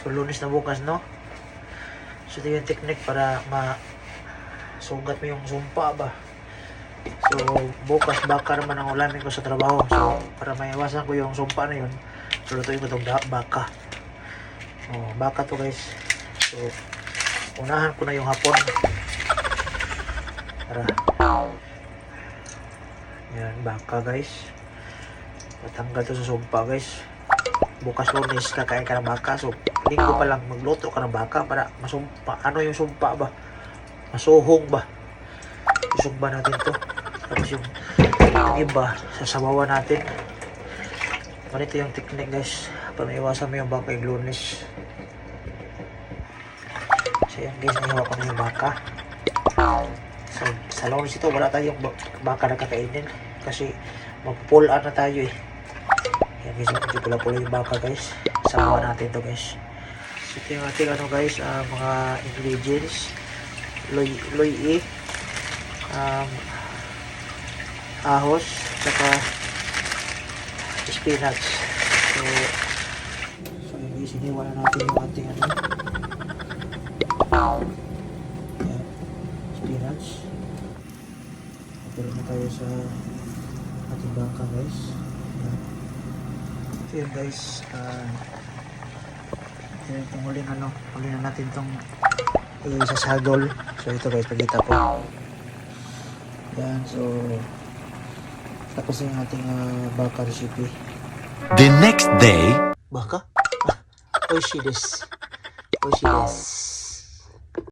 So Lunes na bukas, no? So ito yung technique para sugat mo yung sumpa ba. So bukas baka naman ang ulamin ko sa trabaho. So para maiwasan ko yung sumpa na yun, lulutuin ko itong baka. Baka to guys. So unahan ko na yung hapon. Tara. Yan, baka guys. Matanggal to sa sumpa guys. Bukas Lunes kakain ka ng baka. So linggo pa lang magluto ka ng baka para masumpa. Ano yung sumpa ba? Masuhong ba? Isumba natin to. Tapos yung iba sasabawan natin. Ganito yung technique guys para maiwasan mo yung baka yung Lunes. So yan guys, nahiwa ko na yung baka. So sa Lunes ito wala tayong baka na kakainin kasi mapupulaan na tayo eh. Yan guys, medyo pula-pula yung baka guys. Sabawan natin to guys. So ito yung ating ano guys, mga ingredients. Loy ahos, saka spinach. So yun guys, iniwala natin yung ating ano. Yan, spinach. Pero na tayo sa ating bangka guys. Yan. So yun guys, itong huling ano, huli na natin itong isasagol. So ito guys, pagkita ko. Yan, so tapos yung ating baka recipe. The next day, Baka? Oishi desu. Oishi desu.